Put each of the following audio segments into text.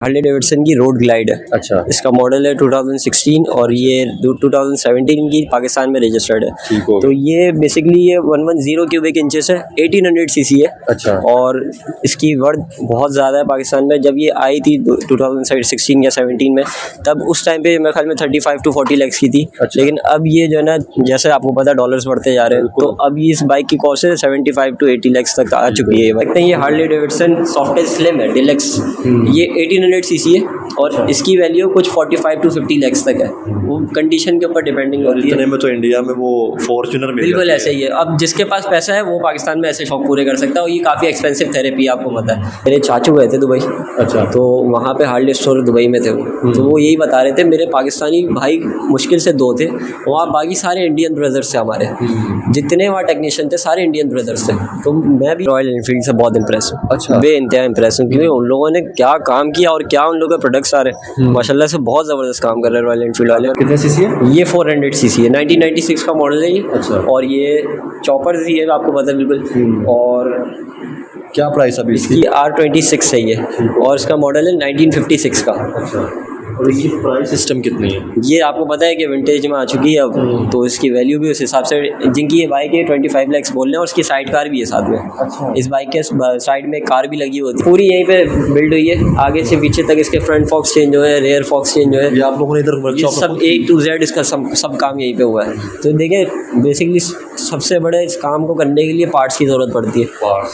Harley Davidson की road glide है। अच्छा, इसका मॉडल है 2016 और ये 2017 की पाकिस्तान में रजिस्टर्ड है। ठीक हो तो ये बेसिकली ये 110 क्यूबिक इंचेस है, 1800 सीसी है। अच्छा, और इसकी वर्थ बहुत ज़्यादा है पाकिस्तान में। जब ये आई थी 2016 या 17 में, तब उस टाइम पे मेरे ख्याल में 35 to 40 लाख की थी। अच्छा। लेकिन अब ये जो है ना, जैसे आपको पता है डॉलर्स बढ़ते जा रहे हैं, तो अब ये इस बाइक की कॉस्ट है 75 to 80 लाख तक आ चुकी है। देखते हैं ये हार्ले डेविडसन सॉफ्ट स्लिम है डिलक्स, ये 1800 सीसी है और इसकी वैल्यू कुछ 45 to 50 लाख तक है। वो कंडीशन के ऊपर डिपेंडिंग होती है। इतने में तो इंडिया में वो फॉर्च्यूनर मिल बिल्कुल जाती है। ऐसे ही है। अब जिसके पास पैसा है वो पाकिस्तान में ऐसे शौक पूरे कर सकता है, और ये काफ़ी एक्सपेंसिव थेरेपी आपको पता है। मेरे चाचू गए थे दुबई, अच्छा, तो वहाँ पे हार्ले स्टोर दुबई में थे वो, तो वो यही बता रहे थे मेरे पाकिस्तानी भाई मुश्किल से 2 थे, वहाँ बाकी सारे इंडियन ब्रदर्स थे हमारे, जितने वहाँ टेक्नीशियन थे सारे इंडियन ब्रदर्स थे। तो मैं भी रॉयल एनफील्ड से बहुत इंप्रेस हूँ। अच्छा। बेइंतहा इंप्रेस हूँ, क्योंकि उन लोगों ने क्या काम किया और क्या उन लोगों के प्रोडक्ट्स आ रहे हैं, माशाल्लाह से बहुत ज़बरदस्त काम कर रहे हैं रॉयल एनफील्ड वाले। कितने सीसी है? ये 400 सीसी है, 1996 का मॉडल है ये। अच्छा। और ये चॉपर्स ही है, आपको पता है बिल्कुल। और क्या प्राइस अभी इसकी? इसकी R26 है ये, और इसका मॉडल है 1956 का। अच्छा, और इसकी प्राइस सिस्टम कितनी है? ये आपको पता है कि विंटेज में आ चुकी है अब, तो इसकी वैल्यू भी उस हिसाब से, जिनकी ये बाइक है 25 लाख बोल रहे हैं, और उसकी साइड कार भी है साथ में। अच्छा। इस बाइक के साइड में कार भी लगी होती है, पूरी यहीं पे बिल्ड हुई है, आगे से पीछे तक इसके फ्रंट फॉक्स चेंज हुए हैं, रेयर फॉक्स चेंज हुए हैं। ये आप लोगों ने इधर ये वर्कशॉप सब A to Z इसका सब काम यहीं पे हुआ है। तो देखिए बेसिकली सबसे बड़े इस काम को करने के लिए पार्ट्स की ज़रूरत पड़ती है।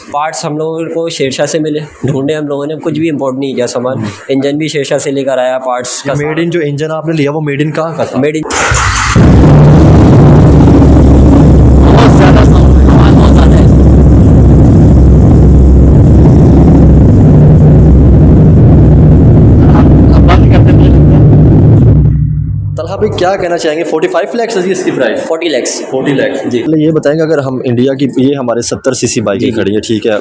पार्ट्स हम लोगों को शेरशाह से मिले, ढूंढे हम लोगों ने, कुछ भी इम्पोर्ट नहीं किया सामान। इंजन भी शेरशाह से लेकर आया, पार्ट्स का मेड इन, जो इंजन आपने लिया वो मेड इन कहाँ का था? Made in. बहुत ज़्यादा साउंड है, आवाज़ बहुत ज़्यादा है। अब बंद करते हैं। तलहा भाई क्या कहना चाहेंगे? 45 लाख है इसकी प्राइस? 40 लाख 40 लाख जी। मतलब ये बताएंगे, अगर हम इंडिया की, ये हमारे 70 सीसी बाइकें जी। खड़ी है, ठीक है,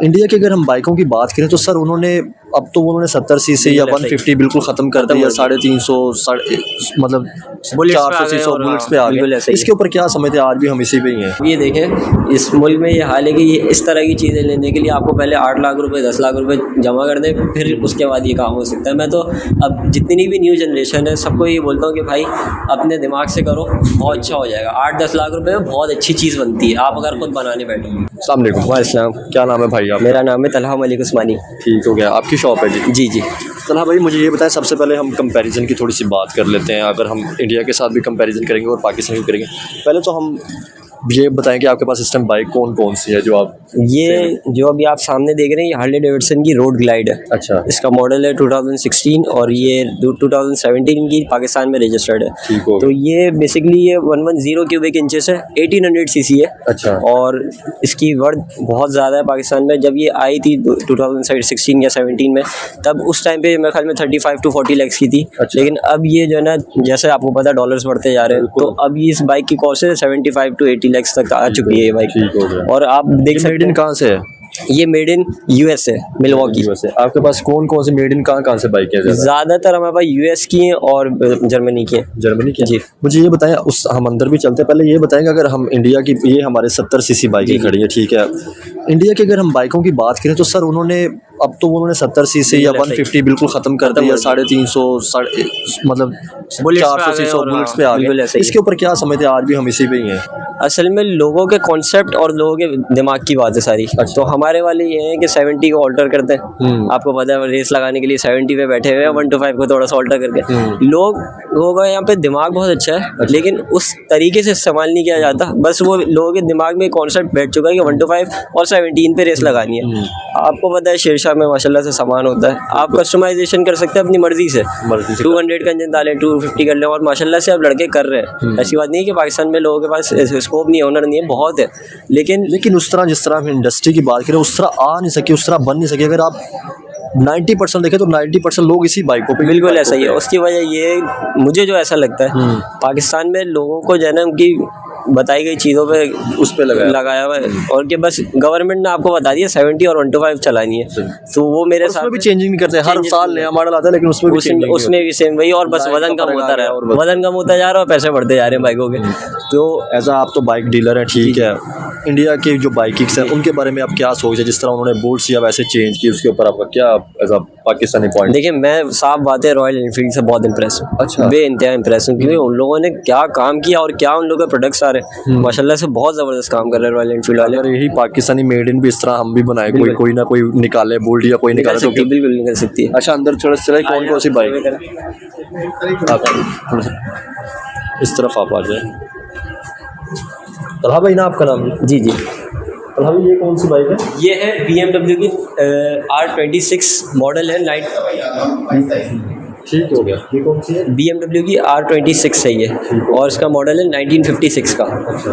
इंडिया की अगर हम बाइकों की बात करें तो सर उन्होंने अब तो उन्होंने 70 सीसी या बिल्कुल 150 बिल्कुल ख़त्म कर दिया, 350 मतलब बुलेट्स पे 400 आ गए 600 और बुलेट्स पे आ बिल्कुल गए। ऐसे ही। इसके ऊपर क्या समझते हैं? आज भी हम इसी पे ही हैं। ये देखें इस मुल्क में ये हाल है कि ये इस तरह की चीज़ें लेने के लिए आपको पहले 8 लाख रुपए 10 लाख रुपए जमा कर दें, फिर उसके बाद ये काम हो सकता है। मैं तो अब जितनी भी न्यू जनरेशन है सबको ये बोलता हूँ कि भाई अपने दिमाग से करो, बहुत अच्छा हो जाएगा। 8-10 लाख रुपए में बहुत अच्छी चीज़ बनती है, आप अगर खुद बनाने बैठोगे। अस्सलाम वालेकुम। वालेकुम। क्या नाम है भाई आप? मेरा नाम है तलहा मलिक उस्मानी। ठीक हो गया, आपकी शॉप है जी? जी जी। तलहा भाई मुझे ये बताएं, सबसे पहले हम कंपैरिजन की थोड़ी सी बात कर लेते हैं। अगर हम इंडिया के साथ भी कंपैरिजन करेंगे और पाकिस्तान भी करेंगे, पहले तो हम ये बताएं कि आपके पास इस टाइम बाइक कौन कौन सी है जो आप? ये जो अभी आप सामने देख रहे हैं ये हार्ले डेविडसन की रोड ग्लाइड है। अच्छा, इसका मॉडल है 2016 और ये 2017 की पाकिस्तान में रजिस्टर्ड है। ठीक हो तो ये बेसिकली ये 110 क्यूबिक इंचेस है, 1800 सीसी है। अच्छा, और इसकी वर्थ बहुत ज़्यादा है पाकिस्तान में। जब ये आई थी 2016 या 17 में, तब उस टाइम पे मेरे ख्याल में 35 to 40 लाख की थी। अच्छा। लेकिन अब ये जो है ना, जैसे आपको पता है डॉलर्स बढ़ते जा रहे हैं, तो अब ये इस बाइक की कॉस्ट है 75 to 80 लाख तक आ चुकी है ये बाइक। ठीक हो गया। और आप देख सकते मेड इन हैं कहाँ से है? ये मेड इन यूएस है, मिलवॉकी। वैसे आपके पास कौन कौन से मेड इन कहाँ से बाइक है? ज़्यादातर हमारे पास यूएस की हैं और जर्मनी की हैं। जर्मनी की? जी। मुझे ये बताएं, उस हम अंदर भी चलते हैं, पहले ये बताएंगे, अगर हम इंडिया की, ये हमारे 70 सीसी बाइकें खड़ी है, ठीक है, इंडिया की अगर हम बाइकों की बात करें तो सर उन्होंने अब तो उन्होंने 70 सीसी या 150 बिल्कुल ख़त्म कर दिया, 350 मतलब 400 600 बुलेट्स पे आ गए। इसके ऊपर क्या समझते हैं? आज भी हम इसी पे ही हैं। असल में लोगों के कॉन्सेप्ट और लोगों के दिमाग की बात है सारी। तो हमारे वाले ये हैं कि 70 को ऑल्टर करते हैं, आपको पता है रेस लगाने के लिए 70 पे बैठे हुए हैं, 125 को थोड़ा सा ऑल्टर करके। लोगों का यहाँ पे दिमाग बहुत अच्छा है, लेकिन उस तरीके से इस्तेमाल नहीं किया जाता। बस वो लोगों के दिमाग में कॉन्सेप्ट बैठ चुका है कि 125 और 17 पे रेस लगानी है। आपको पता है शेरशाह में माशाल्लाह से सामान होता है, आप कस्टमाइजेशन कर सकते हैं अपनी मर्जी से। 200 का इंजन डालें, 250 कर लें, और माशाल्लाह से अब लड़के कर रहे हैं। ऐसी बात नहीं है कि पाकिस्तान में लोगों के पास स्कोप नहीं है, ऑनर नहीं है, बहुत है। लेकिन उस तरह, जिस तरह हम इंडस्ट्री की बात करें, उस तरह आ नहीं सके, उस तरह बन नहीं सके। अगर आप 90% देखें तो 90% लोग इसी बाइकों पे, बिल्कुल ऐसा ही है। उसकी वजह ये मुझे जो ऐसा लगता है, पाकिस्तान में लोगों को जो है ना उनकी बताई गई चीज़ों पे उस पे लगाया हुआ है, और कि बस गवर्नमेंट ने आपको बता दिया 70 और 125 चलानी है, तो वो मेरे साथ भी चेंजिंग नहीं करते। हर साल नया मॉडल आता है, लेकिन उसमें भी सेम वही, और बस वजन कम होता रहा है, वजन कम होता जा रहा है और पैसे बढ़ते जा रहे हैं बाइकों के। तो ऐसा आप तो बाइक डीलर हैं, ठीक है, इंडिया के जो बाइकिंग्स हैं उनके बारे में आप क्या सोचते हैं? जिस तरह उन्होंने बोल्ट्स या वैसे चेंज की, उसके ऊपर आपका क्या एज अ पाकिस्तानी पॉइंट? देखिए, मैं साफ बात है रॉयल एनफील्ड से बहुत इंप्रेस हूँ। अच्छा। बेइंतहा इंप्रेस हूँ, क्योंकि उन लोगों ने क्या काम किया और क्या उन लोगों के प्रोडक्ट्स आ रहे हैं, माशाल्लाह से बहुत ज़बरदस्त काम कर रहे हैं रॉयल एनफील्ड वाले। अगर यही पाकिस्तानी मेड इन भी इस तरह हम भी बनाए, कोई ना कोई निकाले बोल्ट या कोई निकाले तो सकती है, बिल्कुल निकल सकती है। अच्छा, अंदर थोड़ा चला कौन कौन सी बाइक आप थोड़ा सा इस तरफ आप आ जाए। तलहा भाई ना आपका नाम? जी जी। तलहा भाई ये कौन सी बाइक है? ये है BMW की R26 मॉडल है, नाइट ठीक हो गया। ये कौन सी है? BMW की R26 है ये, और इसका मॉडल है 1956 का। अच्छा,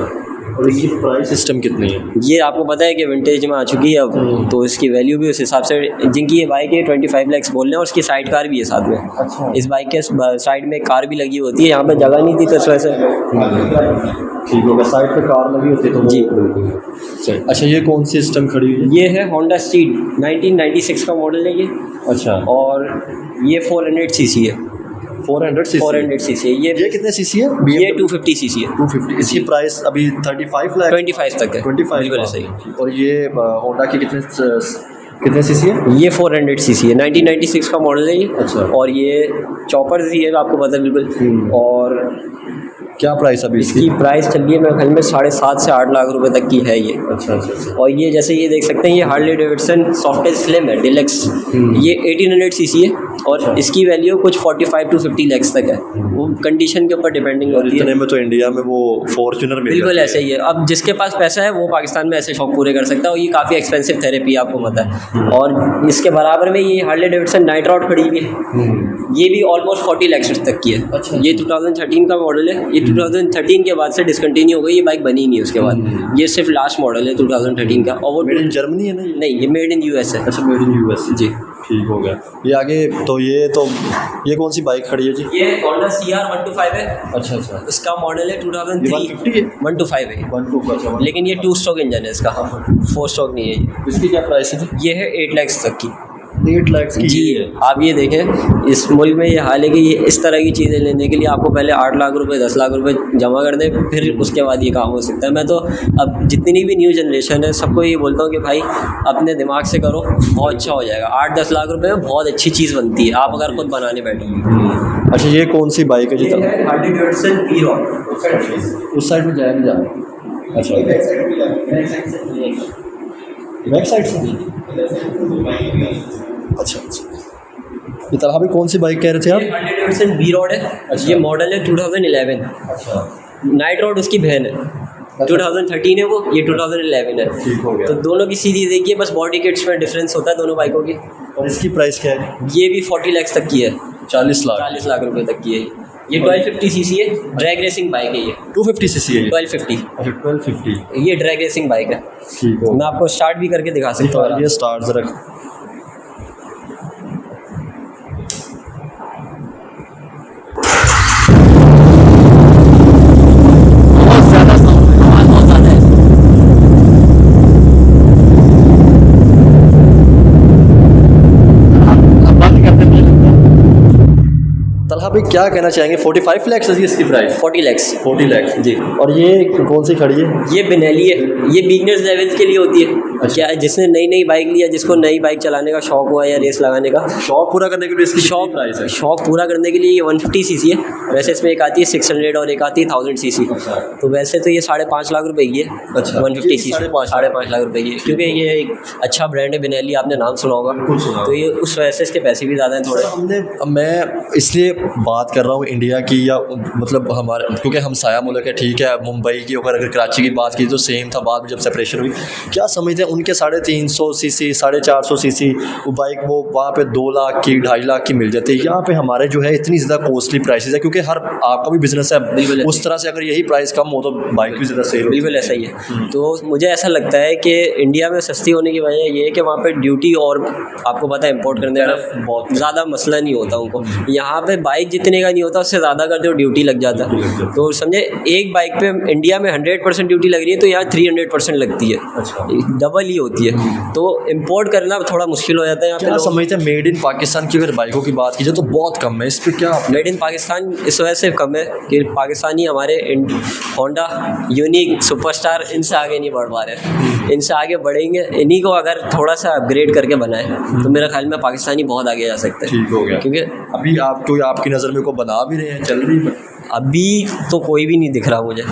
और इसकी प्राइस सिस्टम कितनी है? ये आपको पता है कि विंटेज में आ चुकी है अब, तो इसकी वैल्यू भी उस हिसाब से, जिनकी ये बाइक है 25 लाख बोल रहे हैं, और उसकी साइड कार भी है साथ में। अच्छा। इस बाइक के साइड में कार भी लगी होती है, यहाँ पे जगह नहीं थी तो इस वजह से। ठीक होगा, साइड पे कार लगी होती है तो जी। सही। अच्छा, ये कौन सी सिस्टम खड़ी हुई है? ये है होंडा स्ट्रीट 1996 का मॉडल है ये, अच्छा, और ये 400 सीसी है। 400 सीसी? 400 सीसी है ये कितने सीसी है? ये 250 सीसी है। 250। इसकी प्राइस अभी 35 लाख 25 तक है। 25 बिल्कुल का। सही। और ये होंडा की कितने सीसी है? ये 400 सीसी है, 1996 का मॉडल है ये। अच्छा। और ये चॉपर ही है, आपको पता है बिल्कुल। और क्या प्राइस अभी इसकी? इसकी प्राइस चल रही है मेरे ख्याल में 7.5 से 8 लाख रुपए तक की है ये। अच्छा अच्छा अच्छा। और ये जैसे ये देख सकते हैं, ये हार्ले डेविडसन सॉफ्टेस्ट स्लिम है डिलक्स, ये 1800 सीसी है, और इसकी वैल्यू कुछ 45 to 50 लाख तक है, वो कंडीशन के ऊपर डिपेंडिंग होती है। इतने में तो इंडिया में वो फॉर्च्यूनर मिल बिल्कुल जाती ऐसे ही है। अब जिसके पास पैसा है वो पाकिस्तान में ऐसे शौक पूरे कर सकता है, और ये काफ़ी एक्सपेंसिव थेरेपी है, आपको पता है। और इसके बराबर में ये हार्ले डेविडसन नाइट राउड खड़ी हुई है, ये भी ऑलमोस्ट 40 लाख तक की है। अच्छा। ये 2013 का मॉडल है, ये 2013 के बाद से डिसकंटिन्यू हो गई, ये बाइक बनी नहीं उसके बाद। ये सिर्फ लास्ट मॉडल है 2013 का, और वो मेड इन जर्मनी है ना ये? नहीं, ये मेड इन US है। अच्छा, मेड इन यूएस। जी। ठीक हो गया। ये आगे तो ये कौन सी बाइक खड़ी है जी? ये Honda CR 125 है। अच्छा अच्छा। इसका मॉडल है 2003। 150 है? 125 है, 125। लेकिन ये 2 स्ट्रोक इंजन है इसका, 4 स्ट्रोक नहीं है ये। इसकी क्या प्राइस है जी? ये है 8 लाख तक की। 8 लाख की? जी। आप ये देखें, इस मुल्क में ये हाल है कि ये इस तरह की चीज़ें लेने के लिए आपको पहले 8 लाख रुपए 10 लाख रुपए जमा कर दें, फिर उसके बाद ये काम हो सकता है। मैं तो अब जितनी भी न्यू जनरेशन है सबको ये बोलता हूँ कि भाई अपने दिमाग से करो, बहुत अच्छा हो जाएगा। 8-10 लाख रुपए में बहुत अच्छी चीज़ बनती है, आप अगर खुद बनाने बैठो। अच्छा, ये कौन सी बाइक है जी? Harley Davidson V-Rod। उस साइड में जाया नहीं जा रहा? अच्छा, बैक साइड से? अच्छा अच्छा। ये तरह भी कौन सी बाइक कह रहे थे आप? ये हार्ले डेविडसन V-Rod है। अच्छा। ये मॉडल है 2011। अच्छा। नाइट रोड उसकी बहन है। 2013 है वो, ये 2011 है। ठीक हो गया। तो दोनों की सीधी देखिए, बस बॉडी किट्स में डिफरेंस होता है दोनों बाइकों की। और इसकी प्राइस क्या है? ये भी 40 लाख तक की है, 40 लाख। 40 लाख रुपए तक की है। ये 1250 सीसी है, ड्रैग रेसिंग बाइक है ये। 250 सीसी है ये? 1250। अच्छा, 1250। ये ड्रैग रेसिंग बाइक है। ठीक हो मैं आपको स्टार्ट भी करके दिखा सकता हूँ। ये स्टार्ट जरा। बहुत ज़्यादा साउंड है, आवाज़ बहुत ज़्यादा है। अब बंद करते हैं। तलहा भाई क्या कहना चाहेंगे? 45 लाख है जी इसकी प्राइस? 40 लाख। 40 लाख जी। और ये कौन सी खड़ी है? ये बेनेली है, ये बिगनर्स लेवल के लिए होती है। क्या जिसने नई नई बाइक लिया, जिसको नई बाइक चलाने का शौक हुआ या रेस लगाने का शौक पूरा करने के लिए इसकी शौक प्राइस है? शौक पूरा करने के लिए ये 150 सीसी है। वैसे इसमें एक आती है 600 और एक आती है 1000 सीसी। तो वैसे तो ये 5.5 लाख रुपए की है। अच्छा। 150 सीसी 5.5 लाख रुपए की है, क्योंकि ये एक अच्छा ब्रांड है बेनेली, आपने नाम सुना होगा। तो ये उस वजह से इसके पैसे भी ज़्यादा हैं थोड़े। मैं इसलिए बात कर रहा हूँ इंडिया की, या मतलब हमारे, क्योंकि हम साया मुल्क है, ठीक है। मुंबई की अगर कराची की बात की तो सेम था, बाद में जब सेपरेशन हुई। क्या समझते हैं उनके 350 सीसी 450 सीसी वो बाइक, वो वहाँ पे 2 लाख की 2.5 लाख की मिल जाती है। यहाँ पे हमारे जो है इतनी ज़्यादा कॉस्टली प्राइसेस है, क्योंकि हर आपका भी बिजनेस है, उस तरह से अगर यही प्राइस कम हो तो बाइक भी ज़्यादा सेल। बिल्कुल ऐसा ही है। तो मुझे ऐसा लगता है कि इंडिया में सस्ती होने की वजह ये है कि वहाँ पे ड्यूटी, और आपको पता है इंपोर्ट करने का बहुत ज़्यादा मसला नहीं होता उनको। यहाँ पे बाइक जितने का नहीं होता, उससे ज़्यादा का जो ड्यूटी लग जाता है। तो समझे, एक बाइक पे इंडिया में 100% ड्यूटी लग रही है, तो यहाँ 300% लगती है। अच्छा। डबल डबल ही होती है, तो इम्पोर्ट करना थोड़ा मुश्किल हो जाता है यहाँ क्या पे। समझते हैं मेड इन पाकिस्तान की अगर बाइकों की बात की जाए तो बहुत कम है, इस पर क्या मेड इन पाकिस्तान इस वजह से कम है कि पाकिस्तानी हमारे होंडा, यूनिक, सुपरस्टार इनसे आगे नहीं बढ़ पा रहे। इनसे आगे बढ़ेंगे, इन्हीं को अगर थोड़ा सा अपग्रेड करके बनाए तो मेरे ख्याल में पाकिस्तानी बहुत आगे जा सकते हैं। ठीक हो गया, क्योंकि अभी आप कोई आपकी नज़र में को बना भी रहे हैं, चल रही है? अभी तो कोई भी नहीं दिख रहा मुझे।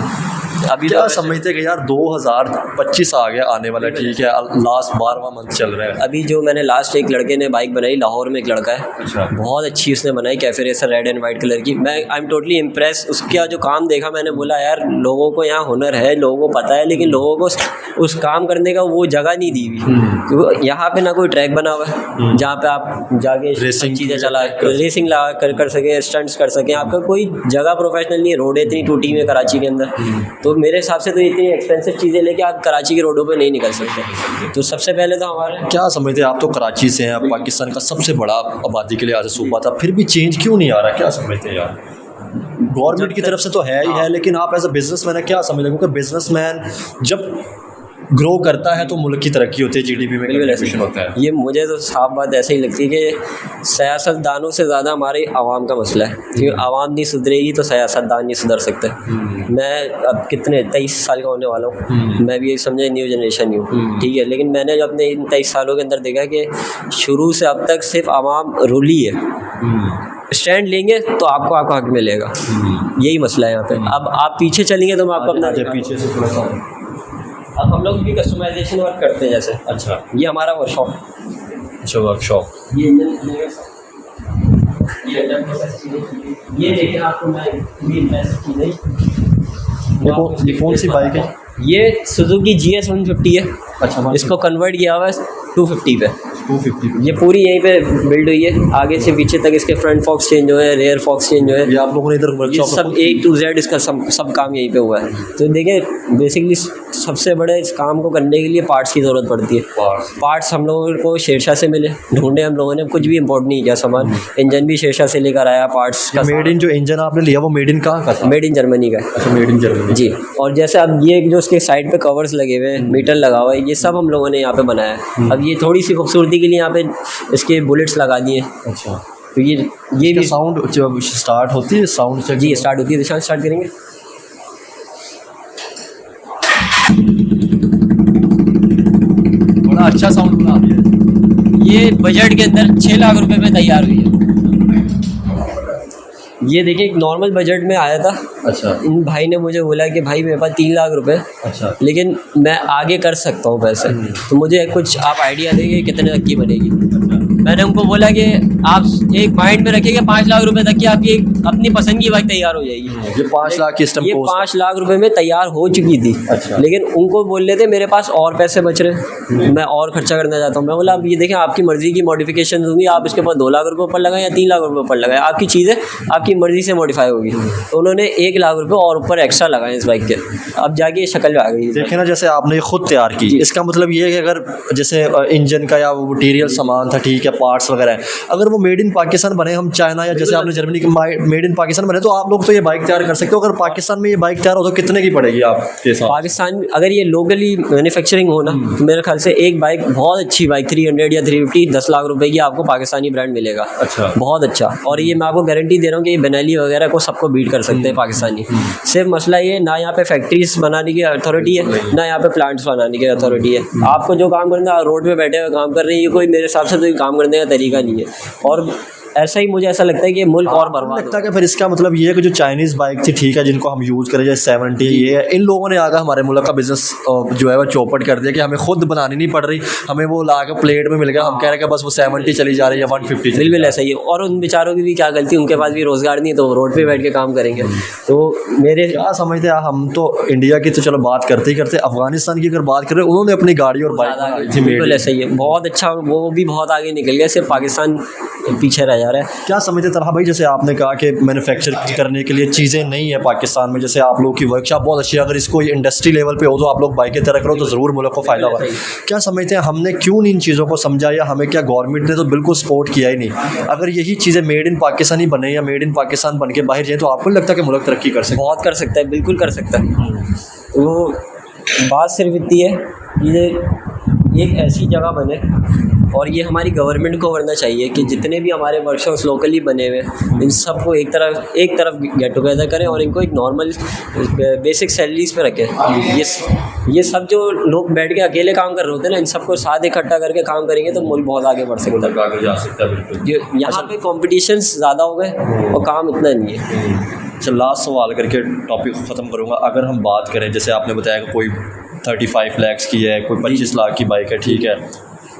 अभी क्या तो समझते हैं कि यार 2025 आ गया आने वाला, ठीक है, लास्ट 12वां मंथ चल रहा है। अभी जो मैंने लास्ट एक लड़के ने बाइक बनाई, लाहौर में एक लड़का है, अच्छा। बहुत अच्छी उसने बनाई, cafe racer, red and white colour की। मैं आई एम टोटली इम्प्रेस। उसका जो काम देखा मैंने, बोला यार लोगों को यहाँ हुनर है, लोगों को पता है, लेकिन लोगों को उस काम करने का वो जगह नहीं दी हुई। क्योंकि यहाँ पे ना कोई ट्रैक बना हुआ है जहाँ पे आप जाके रेसिंग चीज़ें चला रेसिंग ला कर सकें, स्टंट्स कर सकें। आपका कोई जगह प्रोफेशनल नहीं है, रोड इतनी टूटी हुई है कराची के अंदर, तो मेरे हिसाब से तो इतनी एक्सपेंसिव चीज़ें लेके आप कराची के रोडों पे नहीं निकल सकते। तो सबसे पहले तो हमारे क्या समझते हैं आप, तो कराची से हैं, पाकिस्तान का सबसे बड़ा आबादी के लिए आज सूबा था, फिर भी चेंज क्यों नहीं आ रहा? क्या समझते हैं यार? गवर्नमेंट की तरफ से तो है ही है, लेकिन आप एज अ बिजनेसमैन है क्या समझते हैं? क्योंकि बिजनेसमैन जब ग्रो करता है तो मुल्क की तरक्की होती है, जीडीपी में कंट्रीब्यूशन होता है। ये मुझे तो साफ बात ऐसे ही लगती है कि सियासतदानों से ज़्यादा हमारे आवाम का मसला है, क्योंकि आवाम नहीं सुधरेगी तो सियासतदान नहीं सुधर सकते। मैं अब कितने 23 साल का होने वाला हूँ, मैं भी ये समझे न्यू जनरेशन ही हूँ, ठीक है, लेकिन मैंने जो अपने इन 23 सालों के अंदर देखा कि शुरू से अब तक सिर्फ आवाम रूली है। स्टैंड लेंगे तो आपको आपका हक मिलेगा, यही मसला है यहाँ पे। अब आप पीछे चलेंगे तो मैं आपको अपना पीछे से थोड़ा सा, अब हम लोग भी कस्टमाइजेशन वर्क करते हैं जैसे। अच्छा, ये हमारा वर्कशॉप, अच्छा वर्कशॉप, ये ये देखिए आपको मैं ये कौन सी बाइक है? ये सुजुकी GS 150 है। अच्छा, इसको कन्वर्ट किया हुआ है 250 पे। 250 ये पूरी यहीं पे बिल्ड हुई है, आगे से पीछे तक इसके फ्रंट फॉक्स चेंज हुए हैं, रेयर फॉक्स चेंज हुए हैं। ये आप लोगों ने इधर ये वर्कशॉप सब A to Z इसका सब काम यहीं पे हुआ है। तो देखिए बेसिकली सबसे बड़े इस काम को करने के लिए पार्ट्स की ज़रूरत पड़ती है। पार्ट्स हम लोगों को शेरशाह से मिले, ढूंढे हम लोगों ने, कुछ भी इम्पोर्ट नहीं किया सामान। इंजन भी शेरशाह से लेकर आया, पार्ट्स का मेड इन जो इंजन आपने लिया वो मेड इन कहाँ का था? मेड इन जर्मनी का है। अच्छा, मेड इन जर्मनी जी। और जैसे अब ये जो उसके साइड पे कवर्स लगे हुए हैं, मीटर लगा हुआ है, ये सब हम लोगों ने यहाँ पे बनाया है। अब ये थोड़ी सी खूबसूरती के लिए यहाँ पे इसके बुलेट्स लगा दिए। अच्छा, तो ये भी साउंड जब स्टार्ट होती है, साउंड चेक जी स्टार्ट होती है, निशान स्टार्ट करेंगे। बड़ा अच्छा साउंड बना दिया। ये बजट के अंदर 6 लाख रुपए में तैयार हुई है। ये देखिए एक नॉर्मल बजट में आया था। अच्छा, इन भाई ने मुझे बोला कि भाई मेरे पास 3 लाख रुपए, अच्छा, लेकिन मैं आगे कर सकता हूँ पैसे, तो मुझे कुछ आप आइडिया देंगे कितने तक की बनेगी। मैंने उनको बोला कि आप एक माइंड में रखिए कि 5 लाख रुपए तक की आपकी अपनी पसंद की बाइक तैयार हो जाएगी। ये 5 लाख की ये 5 लाख रुपए में तैयार हो चुकी थी। अच्छा। लेकिन उनको बोल रहे थे मेरे पास और पैसे बच रहे, मैं और खर्चा करना चाहता हूँ। मैं बोला अब ये देखें आपकी मर्जी की मॉडिफिकेशन होंगी, आप इसके पास 2 लाख रुपये ऊपर लगाएं या 3 लाख रुपये ऊपर लगाएं, आपकी चीज़ें आपकी मर्जी से मॉडिफाई होगी। तो उन्होंने 1 लाख रुपये और ऊपर एक्स्ट्रा लगाए इस बाइक के, अब जाके ये शक्ल आ गई। देखे ना, जैसे आपने खुद तैयार की, इसका मतलब ये है कि अगर जैसे इंजन का या वो मटीरियल सामान था, ठीक है, पार्ट्स वगैरह है, अगर वो मेड इन पाकिस्तान बने, हम चाइना या जैसे आपने जर्मनी की मेड इन पाकिस्तान बने, तो आप लोग तो ये बाइक तैयार कर सकते हो। अगर पाकिस्तान में ये बाइक तैयार हो तो कितने की पड़ेगी आपके साथ? पाकिस्तान में अगर ये लोकली मैन्युफैक्चरिंग हो ना, तो मेरे ख्याल से एक बाइक, बहुत अच्छी बाइक 300 या 350 10 लाख रुपए की आपको पाकिस्तानी ब्रांड मिलेगा। अच्छा, बहुत अच्छा। और ये मैं आपको गारंटी दे रहा हूँ कि ये बेनेली वगैरह को सबको बीट कर सकते हैं पाकिस्तानी। सिर्फ मसला ये, ना यहाँ पे फैक्ट्रीज बनाने की अथॉरिटी है, ना यहाँ पे प्लांट्स बनाने की अथॉरिटी है। आपको जो काम करना है, रोड पे बैठे हुए काम कर रहे हैं, ये कोई मेरे हिसाब से तो ये काम करने का तरीका नहीं है। और ऐसा ही मुझे ऐसा लगता है कि मुल्क और बर्बाद लगता है कि फिर इसका मतलब ये है कि जो चाइनीज़ बाइक थी, ठीक है, जिनको हम यूज़ करें जैसे 70, ये है, इन लोगों ने आगे हमारे मुल्क का बिजनेस जो है वो चौपट कर दिया कि हमें खुद बनानी नहीं पड़ रही, हमें वो ला के प्लेट में मिल गया, हम कह रहे हैं कि बस वो 70 चली जा रही है, 150। बिल्कुल ऐसा ही है। और उन बेचारों की भी क्या गलती, उनके पास भी रोज़गार नहीं है, तो रोड पे बैठ के काम करेंगे। तो मेरे क्या समझते हैं, हम तो इंडिया की तो चलो बात करते ही करते, अफगानिस्तान की अगर बात करें, उन्होंने अपनी गाड़ी और बाइक थी, बिल्कुल ऐसा ही है, बहुत अच्छा, वो भी बहुत आगे निकल गया, सिर्फ पाकिस्तान पीछे रह जा रहा है। क्या समझते तरह भाई, जैसे आपने कहा कि मैन्युफैक्चर करने के लिए चीज़ें नहीं है पाकिस्तान में, जैसे आप लोग की वर्कशॉप बहुत अच्छी है, अगर इसको इंडस्ट्री लेवल पे हो तो आप लोग बाइकें तरह करो तो ज़रूर मुल्क को फ़ायदा होगा। क्या समझते हैं हमने क्यों नहीं इन चीज़ों को समझा, या हमें क्या गवर्नमेंट ने तो बिल्कुल सपोर्ट किया ही नहीं? अगर यही चीज़ें मेड इन पाकिस्तान ही बने या मेड इन पाकिस्तान बन के बाहर जाए, तो आपको लगता है कि मुल्क तरक्की कर सकता है? बहुत कर सकता है, बिल्कुल कर सकता है। वो बात सिर्फ इतनी है, ये एक ऐसी जगह बने, और ये हमारी गवर्नमेंट को करना चाहिए कि जितने भी हमारे वर्कशॉप्स लोकली बने हुए हैं इन सबको एक तरफ गेट टुगेदर करें और इनको एक नॉर्मल बेसिक सैलरीज पे रखें। ये सब जो लोग बैठ के अकेले काम कर रहे होते हैं ना, इन सबको साथ इकट्ठा करके काम करेंगे तो मुल्क बहुत आगे बढ़ सकता है, आगे जा सकता है। बिल्कुल। यहाँ पे कॉम्पिटिशन्स ज़्यादा हो गए और काम इतना नहीं है। अच्छा, लास्ट सवाल करके टॉपिक ख़त्म करूँगा। अगर हम बात करें, जैसे आपने बताया कि कोई 35 लाख की है, कोई 25 लाख की बाइक है, ठीक है,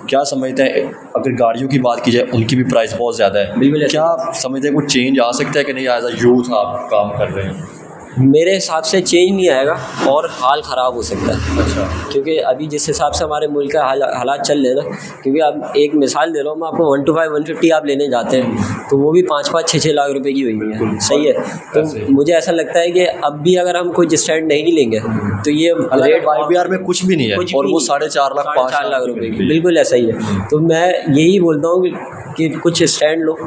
क्या समझते हैं अगर गाड़ियों की बात की जाए उनकी भी प्राइस बहुत ज़्यादा है, बिल्कुल। क्या आप समझते हैं कोई चेंज आ सकता है कि नहीं? एज अ यूथ आप काम कर रहे हैं। मेरे हिसाब से चेंज नहीं आएगा और हाल ख़राब हो सकता है। अच्छा। क्योंकि अभी जिस हिसाब से हमारे मुल्क का हालात चल रहे हैं ना, क्योंकि अब एक मिसाल दे रहा हूँ मैं आपको, 125 150 आप लेने जाते हैं तो वो भी 5-5 6-6 लाख रुपए की हुई है। सही है। तो मुझे ऐसा लगता है कि अब भी अगर हम कोई स्टैंड नहीं लेंगे तो ये रेट IBR में कुछ भी नहीं है और वो 4.5 लाख 5 लाख रुपए की, बिल्कुल ऐसा ही है। तो मैं यही बोलता हूँ कि कुछ स्टैंड लो,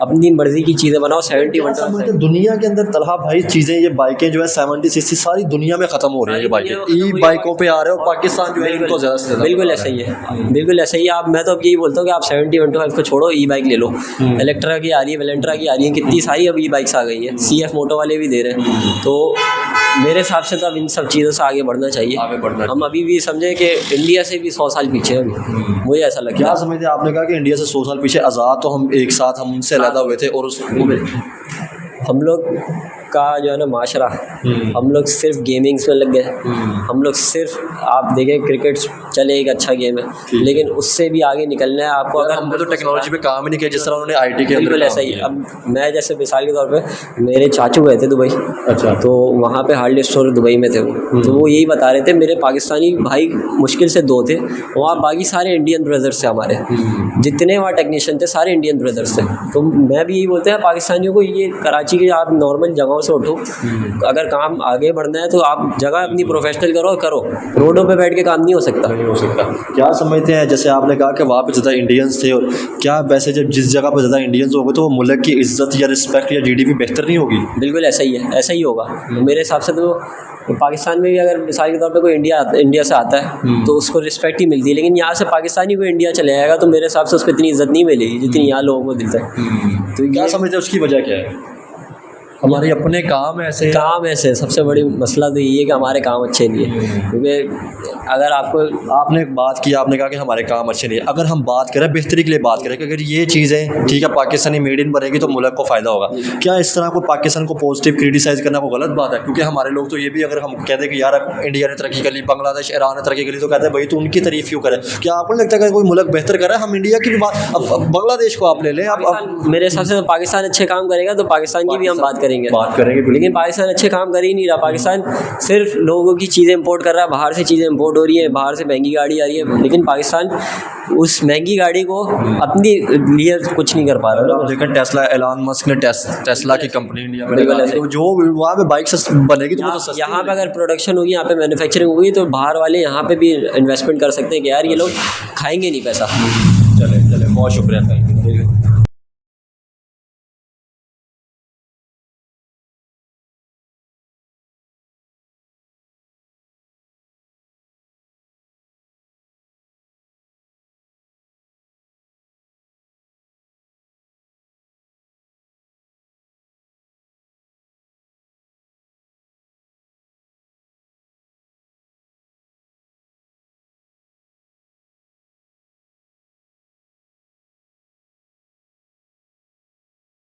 अपनी मर्जी की चीज़ें बनाओ। 70 दुनिया के अंदर तलहा भाई चीज़ें, ये बाइकें जो है 70-60 सारी दुनिया में ख़त्म हो रही है। ये बाइकें ई बाइकों पे आ रहे हो, पाकिस्तान जो है इनको ज़्यादा से ज़्यादा। बिल्कुल ऐसा ही है, बिल्कुल ऐसा ही है। आप, मैं तो अब यही बोलता हूँ कि आप 70-125 को छोड़ो, ई बाइक ले लो। इलेक्ट्रा की आ रही है, वेलेंट्रा की आ रही है, कितनी सारी अब ई बाइक्स आ गई है, CF मोटो वाले भी दे रहे हैं। तो मेरे हिसाब से तो अब इन सब चीज़ों से आगे बढ़ना चाहिए। हम अभी भी समझे कि इंडिया से भी 100 साल पीछे है अभी, मुझे ऐसा लगता है। क्या समझते हैं? आपने कहा कि इंडिया से 100 साल पीछे, आज़ाद तो हम एक साथ हम उनसे अलग हुए थे और हम लोग का जो है ना माशरा, हम लोग सिर्फ गेमिंग्स में लग गए। हम लोग सिर्फ, आप देखें क्रिकेट चले, एक अच्छा गेम है, लेकिन उससे भी आगे निकलना है आपको। अगर हमने तो टेक्नोलॉजी पे काम ही नहीं किया जिस तरह उन्होंने IT के अंदर। बिल्कुल ऐसा ही। अब मैं जैसे मिसाल के तौर पे, मेरे चाचू गए थे दुबई। अच्छा। तो वहाँ पे हार्डली स्टोर दुबई में थे वो, तो वो यही बता रहे थे, मेरे पाकिस्तानी भाई मुश्किल से 2 थे, वहाँ बाकी सारे इंडियन ब्रदर्स थे हमारे, जितने वहाँ टेक्नीशियन थे सारे इंडियन ब्रदर्स थे। तो मैं भी यही बोलते हैं पाकिस्तानियों को, ये कराची के आप नॉर्मल जगहों से उठो, अगर काम आगे बढ़ना है तो आप जगह अपनी प्रोफेशनल करो, रोडों पे बैठ के काम नहीं हो सकता। क्या समझते हैं, जैसे आपने कहा कि वहाँ पे ज़्यादा इंडियंस थे, और क्या वैसे जब जिस जगह पर ज़्यादा इंडियंस होंगे तो वो मुल्क की इज्जत या रिस्पेक्ट या GDP बेहतर नहीं होगी? बिल्कुल ऐसा ही है, ऐसा ही होगा मेरे हिसाब से। तो पाकिस्तान में भी अगर मिसाल के तौर पे कोई इंडिया से आता है तो उसको रिस्पेक्ट ही मिलती है, लेकिन यहाँ से पाकिस्तानी को इंडिया चले जाएगा तो मेरे हिसाब से उसको इतनी इज्जत नहीं मिलेगी जितनी यहाँ लोगों को दिलता है। तो क्या समझते हैं उसकी वजह क्या है? हमारे अपने काम ऐसे सबसे बड़ी मसला तो यही है कि हमारे काम अच्छे नहीं है। क्योंकि अगर आपने बात की, आपने कहा कि हमारे काम अच्छे नहीं है, अगर हम बात करें बेहतरी के लिए बात करें कि अगर ये चीज़ें ठीक है पाकिस्तानी मेड इन बनेगी तो मुल्क को फ़ायदा होगा, क्या इस तरह को पाकिस्तान को पॉजिटिव क्रिटिसाइज़ करना को गलत बात है? क्योंकि हमारे लोग तो ये भी, अगर हम कहते हैं कि यार इंडिया ने तरक्की कर ली, बांग्लादेश ईरान ने तरक्की कर ली, तो कहते हैं भाई तो उनकी तारीफ क्यों करें? क्या आपको लगता है कि कोई मुल्क बेहतर कर रहा है? हम इंडिया की भी बात, अब बांग्लादेश को आप ले लें, अब मेरे हिसाब से पाकिस्तान अच्छे काम करेगा तो पाकिस्तान की भी हम बात करेंगे, लेकिन पाकिस्तान अच्छे काम कर ही नहीं रहा। पाकिस्तान सिर्फ लोगों की चीज़ें इंपोर्ट कर रहा है, बाहर से चीज़ें इंपोर्ट हो रही है, बाहर से महंगी गाड़ी आ रही है, लेकिन पाकिस्तान उस महंगी गाड़ी को अपनी लिए कुछ नहीं कर पा रहा है। लेकिन टेस्ला, एलन मस्क ने टेस्ला की कंपनी इंडिया में लगाई, तो जो वहाँ पे बाइक बनेगी तो वो तो सस्ती, यहाँ पे अगर प्रोडक्शन होगी, यहाँ पे मैन्युफैक्चरिंग होगी तो बाहर वाले यहाँ पे भी इन्वेस्टमेंट कर सकते हैं कि यार ये लोग खाएंगे नहीं पैसा। चले बहुत शुक्रिया।